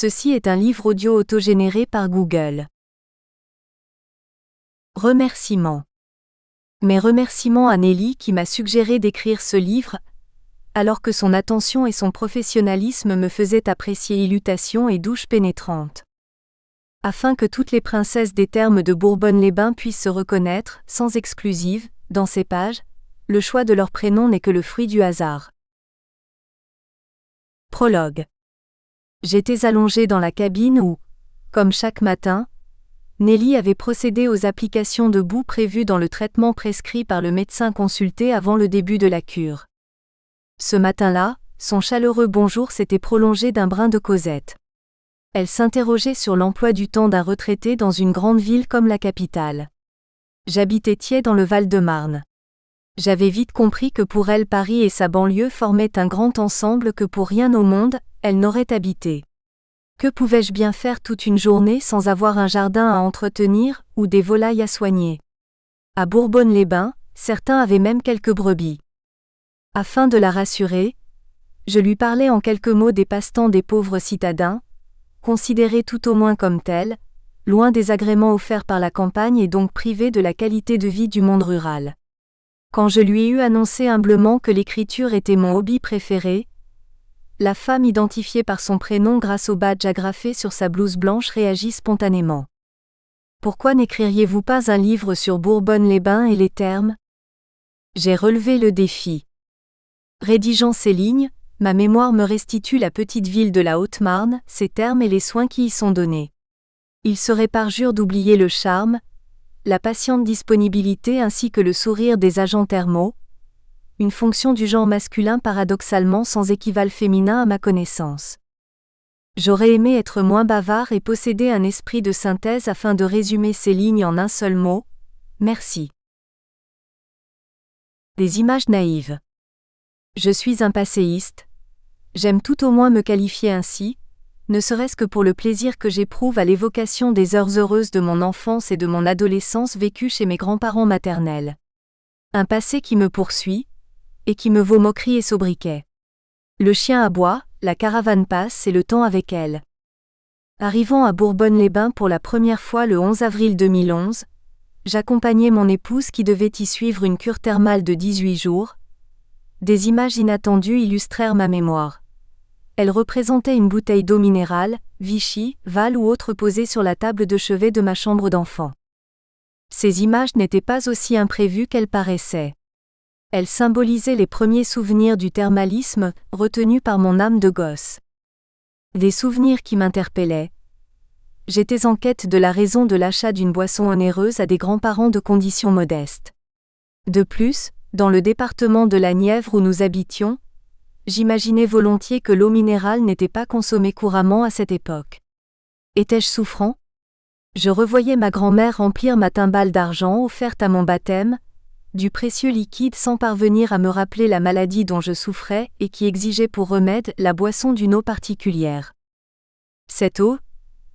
Ceci est un livre audio autogénéré par Google. Remerciements. Mes remerciements à Nelly qui m'a suggéré d'écrire ce livre, alors que son attention et son professionnalisme me faisaient apprécier illutation et douche pénétrante. Afin que toutes les princesses des thermes de Bourbonne-les-Bains puissent se reconnaître, sans exclusive, dans ces pages, le choix de leur prénom n'est que le fruit du hasard. Prologue. J'étais allongée dans la cabine où, comme chaque matin, Nelly avait procédé aux applications de boue prévues dans le traitement prescrit par le médecin consulté avant le début de la cure. Ce matin-là, son chaleureux bonjour s'était prolongé d'un brin de causette. Elle s'interrogeait sur l'emploi du temps d'un retraité dans une grande ville comme la capitale. J'habitais Thiais dans le Val-de-Marne. J'avais vite compris que pour elle Paris et sa banlieue formaient un grand ensemble que pour rien au monde, elle n'aurait habité. Que pouvais-je bien faire toute une journée sans avoir un jardin à entretenir ou des volailles à soigner? À Bourbonne-les-Bains, certains avaient même quelques brebis. Afin de la rassurer, je lui parlais en quelques mots des passe-temps des pauvres citadins, considérés tout au moins comme tels, loin des agréments offerts par la campagne et donc privés de la qualité de vie du monde rural. Quand je lui eus annoncé humblement que l'écriture était mon hobby préféré, la femme identifiée par son prénom grâce au badge agrafé sur sa blouse blanche réagit spontanément. « Pourquoi n'écririez-vous pas un livre sur Bourbonne-les-Bains et les thermes ?» J'ai relevé le défi. Rédigeant ces lignes, ma mémoire me restitue la petite ville de la Haute-Marne, ses thermes et les soins qui y sont donnés. Il serait parjure d'oublier le charme, la patiente disponibilité ainsi que le sourire des agents thermaux, une fonction du genre masculin paradoxalement sans équivalent féminin à ma connaissance. J'aurais aimé être moins bavard et posséder un esprit de synthèse afin de résumer ces lignes en un seul mot: merci. Des images naïves. Je suis un passéiste. J'aime tout au moins me qualifier ainsi, ne serait-ce que pour le plaisir que j'éprouve à l'évocation des heures heureuses de mon enfance et de mon adolescence vécues chez mes grands-parents maternels. Un passé qui me poursuit, et qui me vaut moquerie et sobriquet. Le chien aboie, la caravane passe et le temps avec elle. Arrivant à Bourbonne-les-Bains pour la première fois le 11 avril 2011, j'accompagnais mon épouse qui devait y suivre une cure thermale de 18 jours. Des images inattendues illustrèrent ma mémoire. Elle représentait une bouteille d'eau minérale, Vichy, Val ou autre posée sur la table de chevet de ma chambre d'enfant. Ces images n'étaient pas aussi imprévues qu'elles paraissaient. Elles symbolisaient les premiers souvenirs du thermalisme, retenus par mon âme de gosse. Des souvenirs qui m'interpellaient. J'étais en quête de la raison de l'achat d'une boisson onéreuse à des grands-parents de conditions modestes. De plus, dans le département de la Nièvre où nous habitions, j'imaginais volontiers que l'eau minérale n'était pas consommée couramment à cette époque. Étais-je souffrant? Je revoyais ma grand-mère remplir ma timbale d'argent offerte à mon baptême, du précieux liquide sans parvenir à me rappeler la maladie dont je souffrais et qui exigeait pour remède la boisson d'une eau particulière. Cette eau,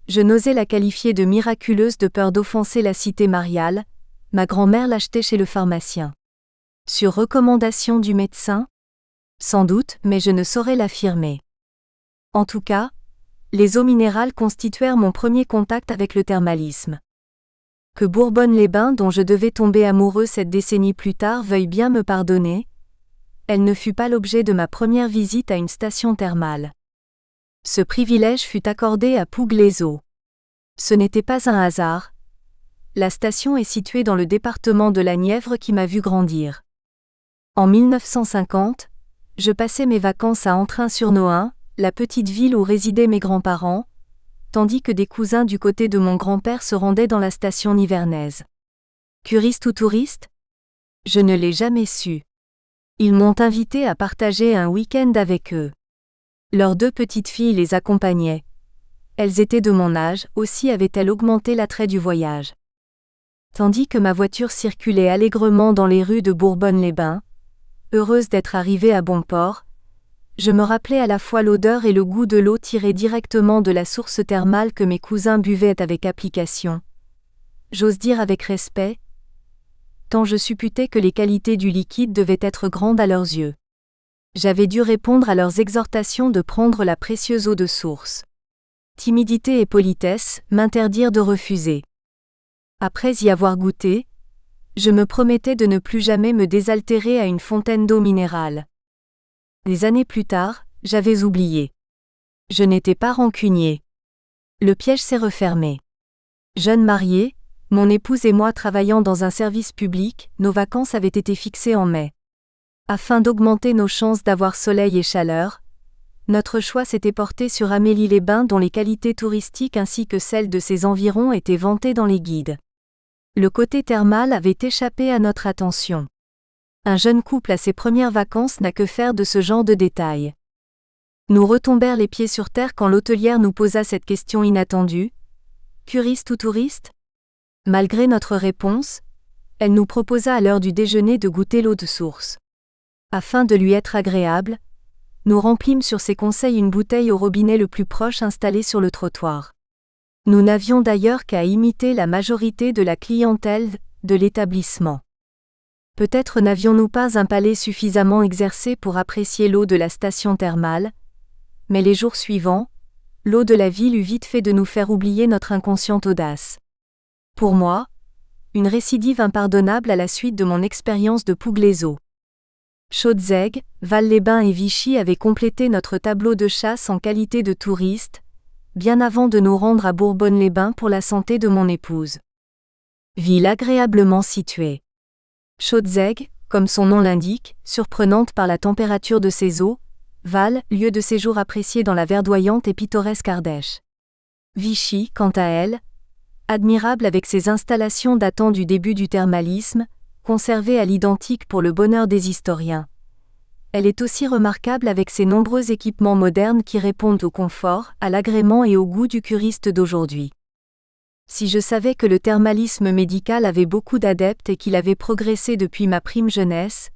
je n'osais la qualifier de miraculeuse de peur d'offenser la cité mariale, ma grand-mère l'achetait chez le pharmacien. Sur recommandation du médecin? Sans doute, mais je ne saurais l'affirmer. En tout cas, les eaux minérales constituèrent mon premier contact avec le thermalisme. Que Bourbonne-les-Bains, dont je devais tomber amoureux 7 décennies plus tard, veuille bien me pardonner, elle ne fut pas l'objet de ma première visite à une station thermale. Ce privilège fut accordé à Pougue-les-Eaux. Ce n'était pas un hasard. La station est située dans le département de la Nièvre qui m'a vu grandir. En 1950, je passais mes vacances à Entrain-sur-Nohain, la petite ville où résidaient mes grands-parents, tandis que des cousins du côté de mon grand-père se rendaient dans la station nivernaise. Curistes ou touristes? Je ne l'ai jamais su. Ils m'ont invité à partager un week-end avec eux. Leurs 2 petites filles les accompagnaient. Elles étaient de mon âge, aussi avaient-elles augmenté l'attrait du voyage. Tandis que ma voiture circulait allègrement dans les rues de Bourbonne-les-Bains, heureuse d'être arrivée à bon port, je me rappelais à la fois l'odeur et le goût de l'eau tirée directement de la source thermale que mes cousins buvaient avec application. J'ose dire avec respect, tant je supputais que les qualités du liquide devaient être grandes à leurs yeux. J'avais dû répondre à leurs exhortations de prendre la précieuse eau de source. Timidité et politesse m'interdirent de refuser. Après y avoir goûté, je me promettais de ne plus jamais me désaltérer à une fontaine d'eau minérale. Des années plus tard, j'avais oublié. Je n'étais pas rancunier. Le piège s'est refermé. Jeune mariée, mon épouse et moi travaillant dans un service public, nos vacances avaient été fixées en mai. Afin d'augmenter nos chances d'avoir soleil et chaleur, notre choix s'était porté sur Amélie-les-Bains dont les qualités touristiques ainsi que celles de ses environs étaient vantées dans les guides. Le côté thermal avait échappé à notre attention. Un jeune couple à ses premières vacances n'a que faire de ce genre de détails. Nous retombèrent les pieds sur terre quand l'hôtelière nous posa cette question inattendue. « Curiste ou touriste ?» Malgré notre réponse, elle nous proposa à l'heure du déjeuner de goûter l'eau de source. Afin de lui être agréable, nous remplîmes sur ses conseils une bouteille au robinet le plus proche installé sur le trottoir. Nous n'avions d'ailleurs qu'à imiter la majorité de la clientèle de l'établissement. Peut-être n'avions-nous pas un palais suffisamment exercé pour apprécier l'eau de la station thermale, mais les jours suivants, l'eau de la ville eut vite fait de nous faire oublier notre inconsciente audace. Pour moi, une récidive impardonnable à la suite de mon expérience de Pouglézo. Chaudzègue, Vals-les-Bains et Vichy avaient complété notre tableau de chasse en qualité de touristes, bien avant de nous rendre à Bourbonne-les-Bains pour la santé de mon épouse. Ville agréablement située. Chaudzègue, comme son nom l'indique, surprenante par la température de ses eaux, Val, lieu de séjour apprécié dans la verdoyante et pittoresque Ardèche. Vichy, quant à elle, admirable avec ses installations datant du début du thermalisme, conservées à l'identique pour le bonheur des historiens. Elle est aussi remarquable avec ses nombreux équipements modernes qui répondent au confort, à l'agrément et au goût du curiste d'aujourd'hui. Si je savais que le thermalisme médical avait beaucoup d'adeptes et qu'il avait progressé depuis ma prime jeunesse.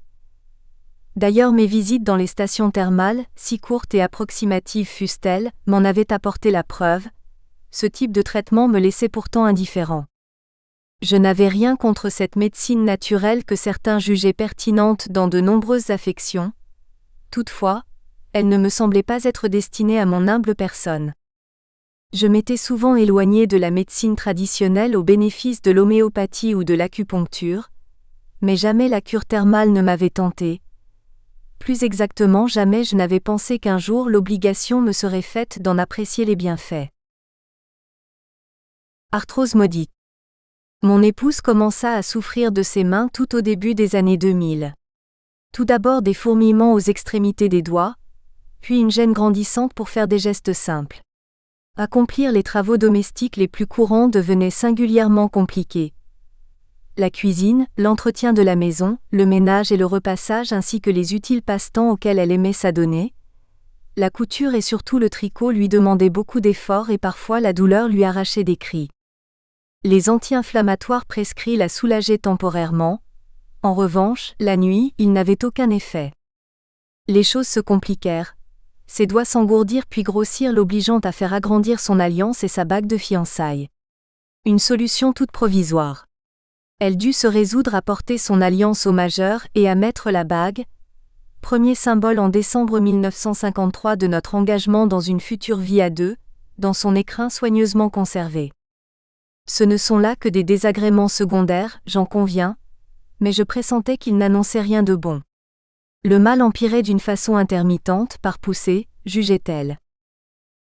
D'ailleurs mes visites dans les stations thermales, si courtes et approximatives fussent-elles, m'en avaient apporté la preuve. Ce type de traitement me laissait pourtant indifférent. Je n'avais rien contre cette médecine naturelle que certains jugeaient pertinente dans de nombreuses affections. Toutefois, elle ne me semblait pas être destinée à mon humble personne. Je m'étais souvent éloignée de la médecine traditionnelle au bénéfice de l'homéopathie ou de l'acupuncture, mais jamais la cure thermale ne m'avait tentée. Plus exactement, jamais je n'avais pensé qu'un jour l'obligation me serait faite d'en apprécier les bienfaits. Arthrose maudite. Mon épouse commença à souffrir de ses mains tout au début des années 2000. Tout d'abord des fourmillements aux extrémités des doigts, puis une gêne grandissante pour faire des gestes simples. Accomplir les travaux domestiques les plus courants devenait singulièrement compliqué. La cuisine, l'entretien de la maison, le ménage et le repassage ainsi que les utiles passe-temps auxquels elle aimait s'adonner. La couture et surtout le tricot lui demandaient beaucoup d'efforts et parfois la douleur lui arrachait des cris. Les anti-inflammatoires prescrits la soulageaient temporairement. En revanche, la nuit, ils n'avaient aucun effet. Les choses se compliquèrent. Ses doigts s'engourdirent puis grossirent, l'obligeant à faire agrandir son alliance et sa bague de fiançailles. Une solution toute provisoire. Elle dut se résoudre à porter son alliance au majeur et à mettre la bague, premier symbole en décembre 1953 de notre engagement dans une future vie à deux, dans son écrin soigneusement conservé. Ce ne sont là que des désagréments secondaires, j'en conviens, mais je pressentais qu'ils n'annonçaient rien de bon. Le mal empirait d'une façon intermittente, par poussée, jugeait-elle.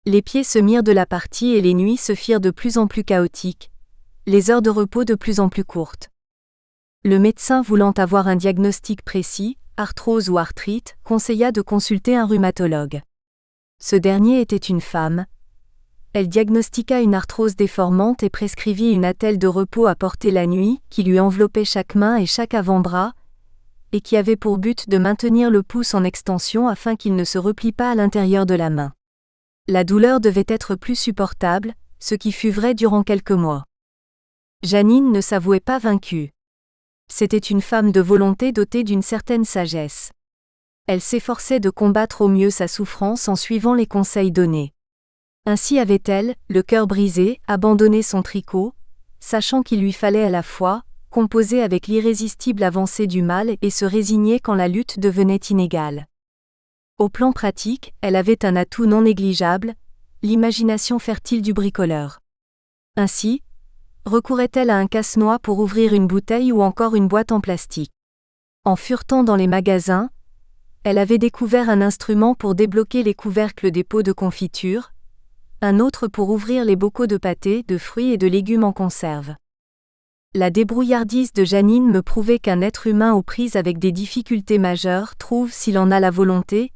Les pieds se mirent de la partie et les nuits se firent de plus en plus chaotiques, les heures de repos de plus en plus courtes. Le médecin voulant avoir un diagnostic précis, arthrose ou arthrite, conseilla de consulter un rhumatologue. Ce dernier était une femme. Elle diagnostiqua une arthrose déformante et prescrivit une attelle de repos à porter la nuit, qui lui enveloppait chaque main et chaque avant-bras, et qui avait pour but de maintenir le pouce en extension afin qu'il ne se replie pas à l'intérieur de la main. La douleur devait être plus supportable, ce qui fut vrai durant quelques mois. Janine ne s'avouait pas vaincue. C'était une femme de volonté dotée d'une certaine sagesse. Elle s'efforçait de combattre au mieux sa souffrance en suivant les conseils donnés. Ainsi avait-elle, le cœur brisé, abandonné son tricot, sachant qu'il lui fallait à la fois composer avec l'irrésistible avancée du mal et se résigner quand la lutte devenait inégale. Au plan pratique, elle avait un atout non négligeable, l'imagination fertile du bricoleur. Ainsi, recourait-elle à un casse-noix pour ouvrir une bouteille ou encore une boîte en plastique. En furetant dans les magasins, elle avait découvert un instrument pour débloquer les couvercles des pots de confiture, un autre pour ouvrir les bocaux de pâté, de fruits et de légumes en conserve. La débrouillardise de Janine me prouvait qu'un être humain aux prises avec des difficultés majeures trouve, s'il en a la volonté,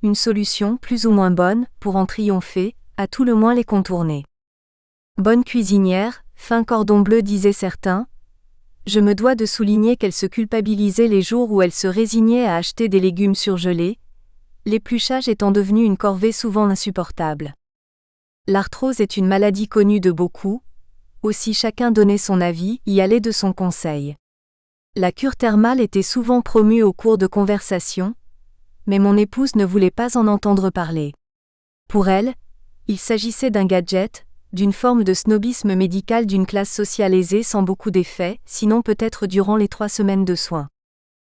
une solution plus ou moins bonne pour en triompher, à tout le moins les contourner. Bonne cuisinière, fin cordon bleu disaient certains. Je me dois de souligner qu'elle se culpabilisait les jours où elle se résignait à acheter des légumes surgelés, l'épluchage étant devenu une corvée souvent insupportable. L'arthrose est une maladie connue de beaucoup, aussi chacun donnait son avis, y allait de son conseil. La cure thermale était souvent promue au cours de conversations, mais mon épouse ne voulait pas en entendre parler. Pour elle, il s'agissait d'un gadget, d'une forme de snobisme médical d'une classe sociale aisée sans beaucoup d'effets, sinon peut-être durant les 3 semaines de soins.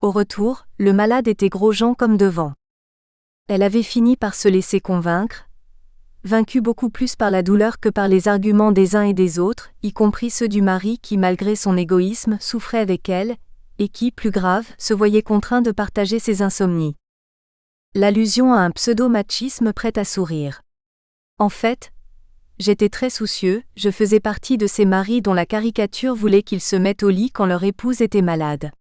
Au retour, le malade était gros-jean comme devant. Elle avait fini par se laisser convaincre, vaincue beaucoup plus par la douleur que par les arguments des uns et des autres, y compris ceux du mari qui, malgré son égoïsme, souffrait avec elle, et qui, plus grave, se voyait contraint de partager ses insomnies. L'allusion à un pseudo-machisme prêt à sourire. En fait, j'étais très soucieux, je faisais partie de ces maris dont la caricature voulait qu'ils se mettent au lit quand leur épouse était malade.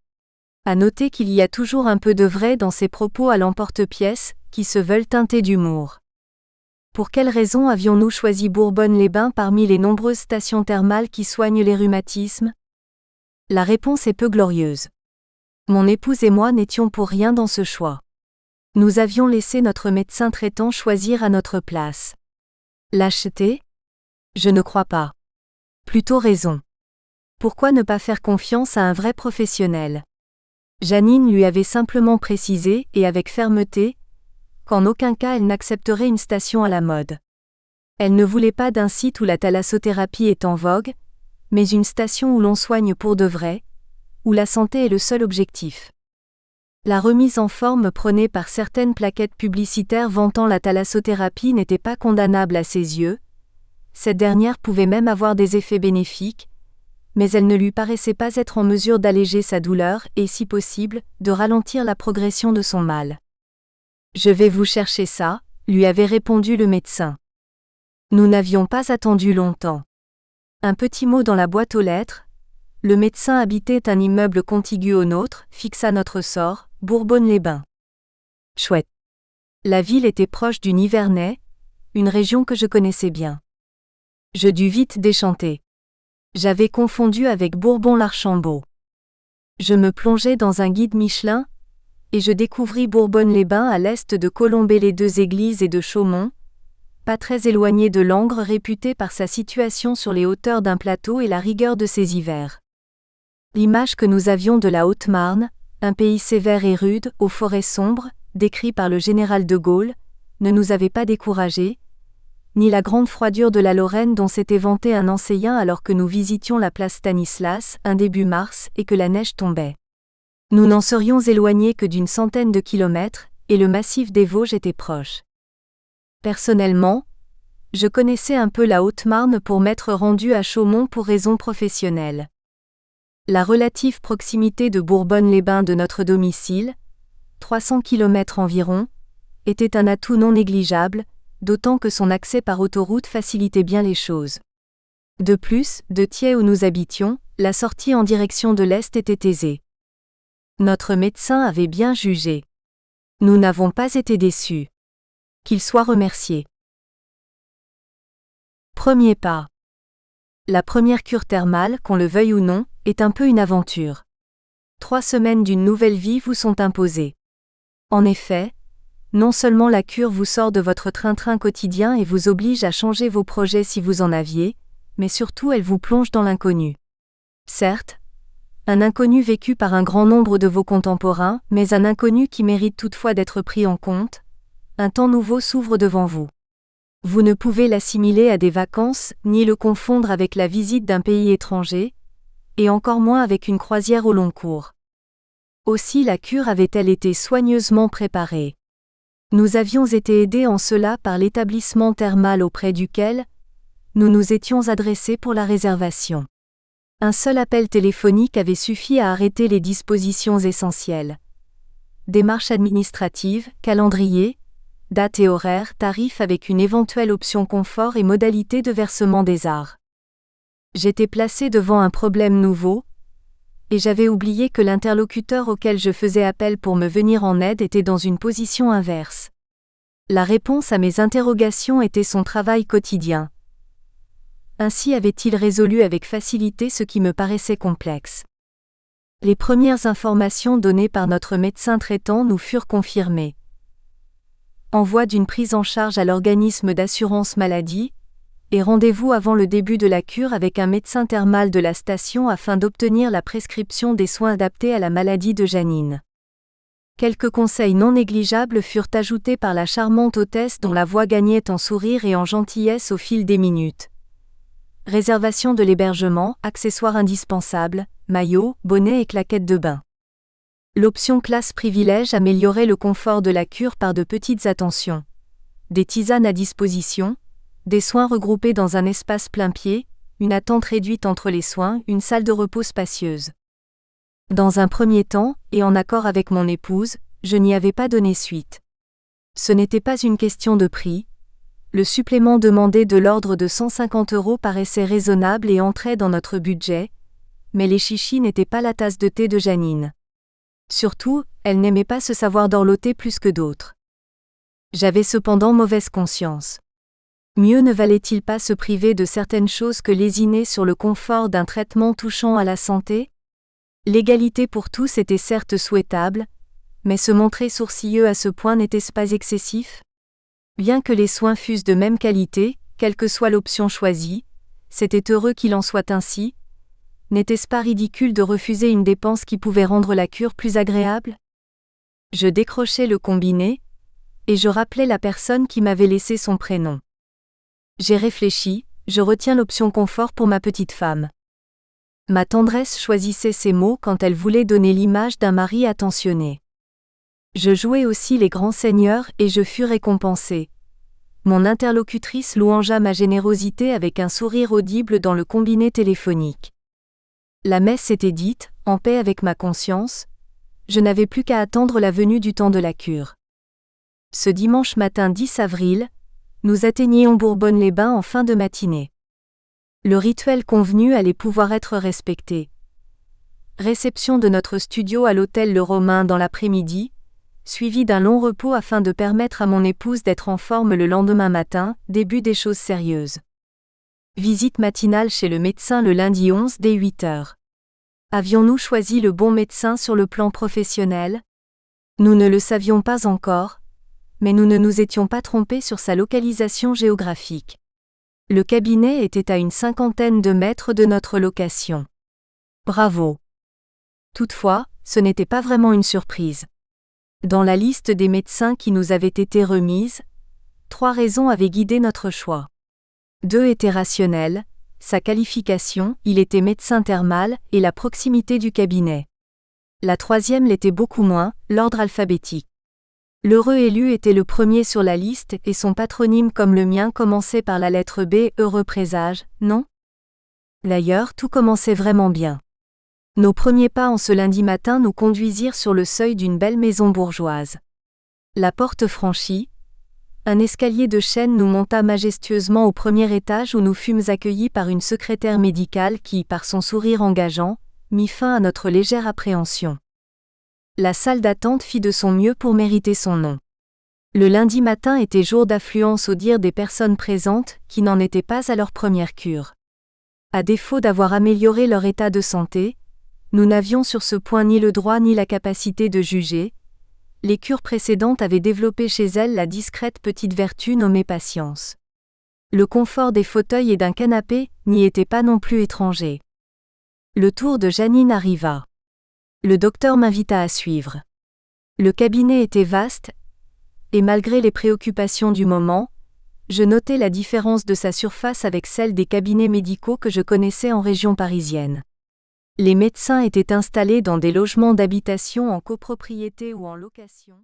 À noter qu'il y a toujours un peu de vrai dans ces propos à l'emporte-pièce, qui se veulent teintés d'humour. Pour quelle raison avions-nous choisi Bourbonne-les-Bains parmi les nombreuses stations thermales qui soignent les rhumatismes ? La réponse est peu glorieuse. Mon épouse et moi n'étions pour rien dans ce choix. Nous avions laissé notre médecin traitant choisir à notre place. Lâcheté ? Je ne crois pas. Plutôt raison. Pourquoi ne pas faire confiance à un vrai professionnel ? Janine lui avait simplement précisé, et avec fermeté, qu'en aucun cas elle n'accepterait une station à la mode. Elle ne voulait pas d'un site où la thalassothérapie est en vogue, mais une station où l'on soigne pour de vrai, où la santé est le seul objectif. La remise en forme prônée par certaines plaquettes publicitaires vantant la thalassothérapie n'était pas condamnable à ses yeux. Cette dernière pouvait même avoir des effets bénéfiques, mais elle ne lui paraissait pas être en mesure d'alléger sa douleur et, si possible, de ralentir la progression de son mal. « Je vais vous chercher ça », lui avait répondu le médecin. Nous n'avions pas attendu longtemps. Un petit mot dans la boîte aux lettres. Le médecin habitait un immeuble contigu au nôtre, fixa notre sort, Bourbonne-les-Bains. Chouette. La ville était proche du Nivernais, une région que je connaissais bien. Je dus vite déchanter. J'avais confondu avec Bourbon-l'Archambault. Je me plongeai dans un guide Michelin, et je découvris Bourbonne-les-Bains à l'est de Colombey-les-Deux-Églises et de Chaumont, pas très éloigné de Langres réputé par sa situation sur les hauteurs d'un plateau et la rigueur de ses hivers. L'image que nous avions de la Haute-Marne, un pays sévère et rude, aux forêts sombres, décrit par le général de Gaulle, ne nous avait pas découragés, ni la grande froidure de la Lorraine dont s'était vanté un enseignant alors que nous visitions la place Stanislas, un début mars, et que la neige tombait. Nous n'en serions éloignés que d'une centaine de kilomètres, et le massif des Vosges était proche. Personnellement, je connaissais un peu la Haute-Marne pour m'être rendu à Chaumont pour raisons professionnelles. La relative proximité de Bourbonne-les-Bains de notre domicile, 300 km environ, était un atout non négligeable, d'autant que son accès par autoroute facilitait bien les choses. De plus, de Thiais où nous habitions, la sortie en direction de l'Est était aisée. Notre médecin avait bien jugé. Nous n'avons pas été déçus. Qu'il soit remercié. Premier pas. La première cure thermale, qu'on le veuille ou non, est un peu une aventure. 3 semaines d'une nouvelle vie vous sont imposées. En effet, non seulement la cure vous sort de votre train-train quotidien et vous oblige à changer vos projets si vous en aviez, mais surtout elle vous plonge dans l'inconnu. Certes, un inconnu vécu par un grand nombre de vos contemporains, mais un inconnu qui mérite toutefois d'être pris en compte. Un temps nouveau s'ouvre devant vous. Vous ne pouvez l'assimiler à des vacances, ni le confondre avec la visite d'un pays étranger, et encore moins avec une croisière au long cours. Aussi la cure avait-elle été soigneusement préparée. Nous avions été aidés en cela par l'établissement thermal auprès duquel nous nous étions adressés pour la réservation. Un seul appel téléphonique avait suffi à arrêter les dispositions essentielles. Démarches administratives, calendrier, date et horaire, tarifs avec une éventuelle option confort et modalités de versement des arts. J'étais placé devant un problème nouveau, et j'avais oublié que l'interlocuteur auquel je faisais appel pour me venir en aide était dans une position inverse. La réponse à mes interrogations était son travail quotidien. Ainsi avait-il résolu avec facilité ce qui me paraissait complexe. Les premières informations données par notre médecin traitant nous furent confirmées. Envoi d'une prise en charge à l'organisme d'assurance maladie, et rendez-vous avant le début de la cure avec un médecin thermal de la station afin d'obtenir la prescription des soins adaptés à la maladie de Janine. Quelques conseils non négligeables furent ajoutés par la charmante hôtesse dont la voix gagnait en sourire et en gentillesse au fil des minutes. Réservation de l'hébergement, accessoires indispensables, maillot, bonnet et claquettes de bain. L'option classe privilège améliorait le confort de la cure par de petites attentions. Des tisanes à disposition, des soins regroupés dans un espace plein pied, une attente réduite entre les soins, une salle de repos spacieuse. Dans un premier temps, et en accord avec mon épouse, je n'y avais pas donné suite. Ce n'était pas une question de prix. Le supplément demandé de l'ordre de 150 € paraissait raisonnable et entrait dans notre budget, mais les chichis n'étaient pas la tasse de thé de Janine. Surtout, elle n'aimait pas se savoir dorloter plus que d'autres. J'avais cependant mauvaise conscience. Mieux ne valait-il pas se priver de certaines choses que lésiner sur le confort d'un traitement touchant à la santé ? L'égalité pour tous était certes souhaitable, mais se montrer sourcilleux à ce point n'était-ce pas excessif ? Bien que les soins fussent de même qualité, quelle que soit l'option choisie, c'était heureux qu'il en soit ainsi. N'était-ce pas ridicule de refuser une dépense qui pouvait rendre la cure plus agréable ? Je décrochai le combiné, et je rappelai la personne qui m'avait laissé son prénom. J'ai réfléchi, je retiens l'option confort pour ma petite femme. Ma tendresse choisissait ces mots quand elle voulait donner l'image d'un mari attentionné. Je jouai aussi les grands seigneurs et je fus récompensé. Mon interlocutrice louangea ma générosité avec un sourire audible dans le combiné téléphonique. La messe était dite, en paix avec ma conscience. Je n'avais plus qu'à attendre la venue du temps de la cure. Ce dimanche matin 10 avril, nous atteignions Bourbonne-les-Bains en fin de matinée. Le rituel convenu allait pouvoir être respecté. Réception de notre studio à l'hôtel Le Romain dans l'après-midi, suivi d'un long repos afin de permettre à mon épouse d'être en forme le lendemain matin, début des choses sérieuses. Visite matinale chez le médecin le lundi 11 dès 8 h. Avions-nous choisi le bon médecin sur le plan professionnel ? Nous ne le savions pas encore, mais nous ne nous étions pas trompés sur sa localisation géographique. Le cabinet était à une 50aine de mètres de notre location. Bravo! Toutefois, ce n'était pas vraiment une surprise. Dans la liste des médecins qui nous avaient été remises, 3 raisons avaient guidé notre choix. 2 étaient rationnelles, sa qualification, il était médecin thermal, et la proximité du cabinet. La 3e l'était beaucoup moins, l'ordre alphabétique. L'heureux élu était le premier sur la liste et son patronyme comme le mien commençait par la lettre B, heureux présage, non ? D'ailleurs, tout commençait vraiment bien. Nos premiers pas en ce lundi matin nous conduisirent sur le seuil d'une belle maison bourgeoise. La porte franchie, un escalier de chêne nous monta majestueusement au premier étage où nous fûmes accueillis par une secrétaire médicale qui, par son sourire engageant, mit fin à notre légère appréhension. La salle d'attente fit de son mieux pour mériter son nom. Le lundi matin était jour d'affluence au dire des personnes présentes qui n'en étaient pas à leur première cure. À défaut d'avoir amélioré leur état de santé, nous n'avions sur ce point ni le droit ni la capacité de juger. Les cures précédentes avaient développé chez elles la discrète petite vertu nommée patience. Le confort des fauteuils et d'un canapé n'y était pas non plus étranger. Le tour de Janine arriva. Le docteur m'invita à suivre. Le cabinet était vaste, et malgré les préoccupations du moment, je notai la différence de sa surface avec celle des cabinets médicaux que je connaissais en région parisienne. Les médecins étaient installés dans des logements d'habitation en copropriété ou en location.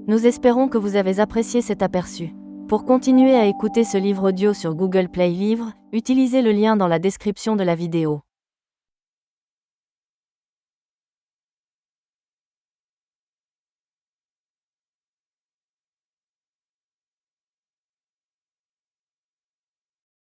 Nous espérons que vous avez apprécié cet aperçu. Pour continuer à écouter ce livre audio sur Google Play Livres, utilisez le lien dans la description de la vidéo.